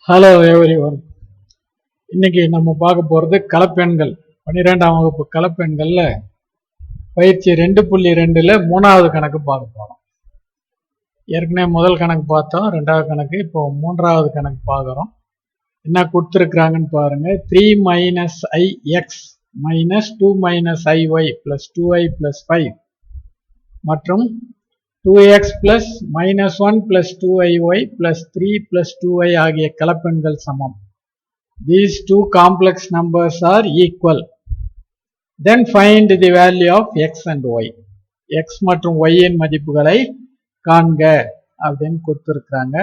Hello everyone. இன்னைக்கு நம்ம பார்க்க போகிறது கலப்பெண்கள் 12ஆம் வகுப்பு கலப்பெண்கள்ல பயிற்சி 2.2ல 3வது கணக்கு பார்க்க போகிறோம். ஏற்கனவே முதல் கணக்கு பார்த்தோம், 2வது கணக்கு, இப்போ 3வது கணக்கு பார்க்குறோம். என்ன கொடுத்துருக்குறாங்கன்னு பாருங்க. 3 - ix - 2 - iy + 2i + 5 மற்றும் 2x + -1 + 2iy + 3 + 2i ஆகிய கலப்பெண்கள் சமம். These two complex numbers are equal. Then find the value of x and y. x மற்றும் y இன் மதிப்புகளை காண்க அப்படின்னு கொடுத்துருக்குறாங்க.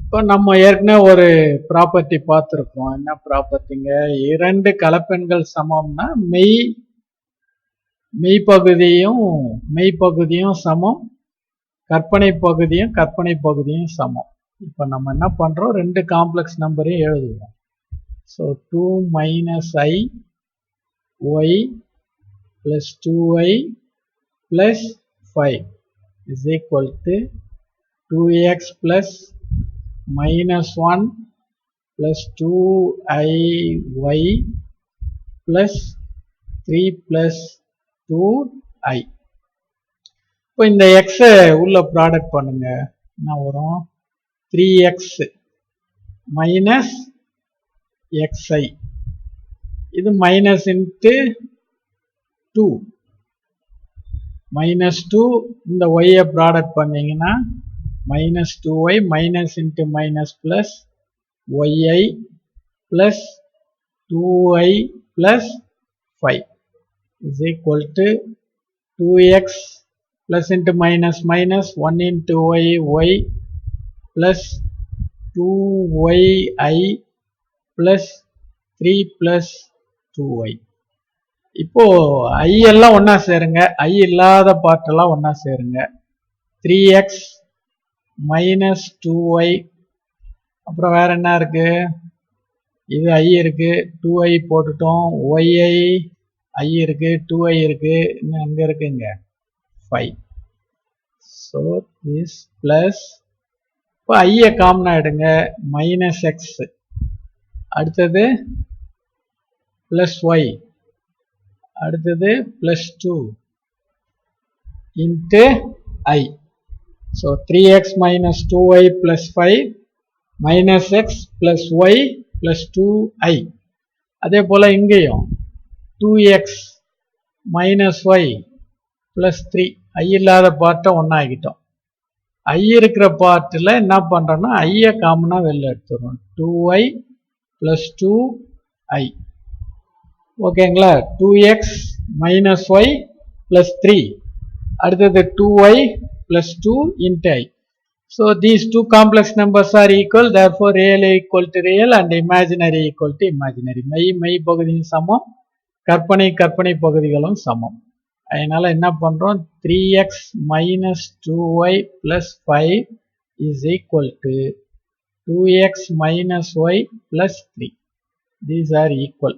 இப்போ நம்ம ஏற்கனவே ஒரு ப்ராப்பர்ட்டி பார்த்துருக்கோம். என்ன ப்ராப்பர்ட்டிங்க? இரண்டு கலப்பெண்கள் சமம்னா மெய்ப்பகுதியும் சமம், கற்பனை பகுதியும் சமம். இப்போ நம்ம என்ன பண்றோம், ரெண்டு காம்ப்ளெக்ஸ் நம்பரையும் எழுதுவோம். So 2 - iy + 2i + 5 is equal to 2x + -1 + 2iy + 3 + 2i. இப்போ இந்த x உள்ள ப்ராடக்ட் பண்ணுங்க. என்ன வரும்? 3x - xi. இது மைனஸ் இன்ட்டு 2 -2. இந்த y ப்ராடக்ட் பண்ணீங்கன்னா -2y minus into minus plus yi + 2i + 5 is equal to 2x plus into minus 1 into y plus 2yi plus 3 plus 2y. இப்போ i எல்லாம் ஒன்னா சேருங்க, i இல்லாத பார்ட் எல்லாம் ஒன்னா சேருங்க. 3x - 2y, அப்புறம் வேற என்ன இருக்கு? இது i இருக்கு, 2i போட்டுட்டோம், yi இருக்கு, 2i இருக்கு, இன்னும் எங்க இருக்குங்க? 5. So this plus, இப்போ i காமனா எடுங்க, -x, அடுத்தது +y, அடுத்தது +2 into i. So 3x - 2y + 5 -x + y + 2i. அதே போல இங்கேயும் 2x - y + 3. i இல்லாத பார்ட்டை ஒன்னா ஆகிட்டோம். i இருக்கிற பார்ட்டில் என்ன பண்றோம்னா i காமனா வெளில எடுத்துறோம். 2i + 2i. ஓகேங்களா? 2x - y + 3, அடுத்தது 2y + 2 into i. So these two complex numbers are equal, therefore real equal to real and imaginary equal to imaginary. மெய் பகுதியும் சமம், கற்பனை பகுதிகளும் சமம். அதனால என்ன பண்றோம்? 3x - 2y + 5 is equal to 2x - y + 3. These are equal.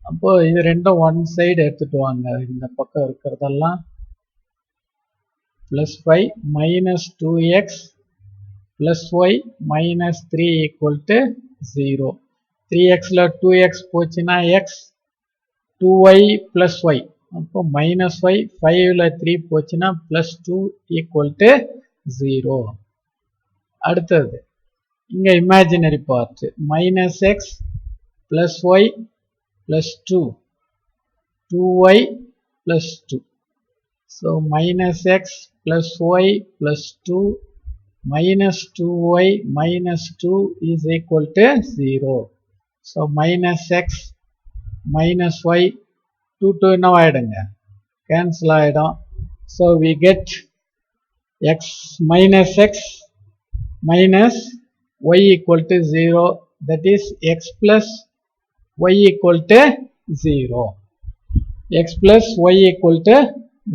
அப்போ இது ரெண்டும் ஒன் சைடு எடுத்துட்டு வாங்க. இந்த பக்கம் இருக்கிறதெல்லாம் +5 - 2x + y - 3 equal to 0. 3xல 2x போச்சுன்னா x, 2y + y, அப்போ -y, 5ல 3 போச்சுன்னா +2 equal to 0. அடுத்தது இங்க imaginary part -x + y + 2, 2y + 2. So -x + y + 2 - 2y - 2 is equal to 0. So -x - y 2 என்னவாயிடுங்க? Cancel ஆயிடும். So we get x y equal to 0. That is x plus y equal to 0. x plus y equal to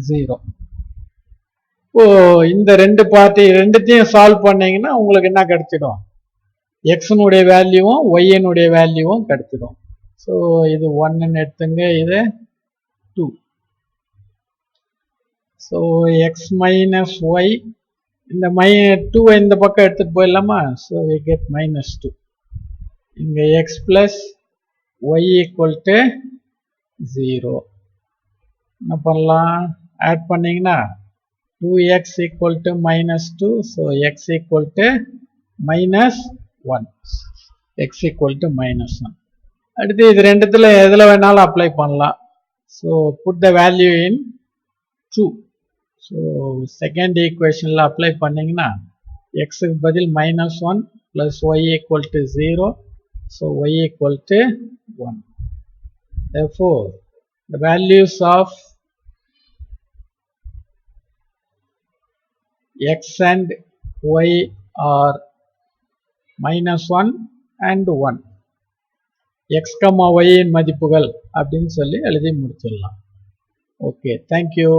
0. இப்போ இந்த ரெண்டு party ரெண்டுத்தையும் solve பண்ணீங்கன்னா உங்களுக்கு என்ன கிடைச்சிடும்? எக்ஸனுடைய வேல்யூவும் ஒய்னுடைய வேல்யூவும் கிடைச்சிடும். ஸோ இது 1 எடுத்துங்க, இது 2. ஸோ x - y, இந்த 2 இந்த பக்கம் எடுத்துட்டு போயிடலாமா? So we get -2. இங்கே x plus y equal to 0. என்ன பண்ணலாம்? ஆட் பண்ணிங்கன்னா 2x equal to minus 2. So x equal to minus 1. x equal to minus 1. அடுத்து இது ரெண்டுத்துல எதுல வேணாலும் அப்ளை பண்ணலாம். So put the value in 2. So second equation ல அப்ளை பண்ணீங்கன்னா x க்கு பதில் minus 1 plus y equal to 0. So y equal to 1. Therefore the values of x and y are minus 1 and 1. x, y இன் மதிப்புகள் அப்படின்னு சொல்லி எழுதி முடிச்சிடலாம். Okay, thank you.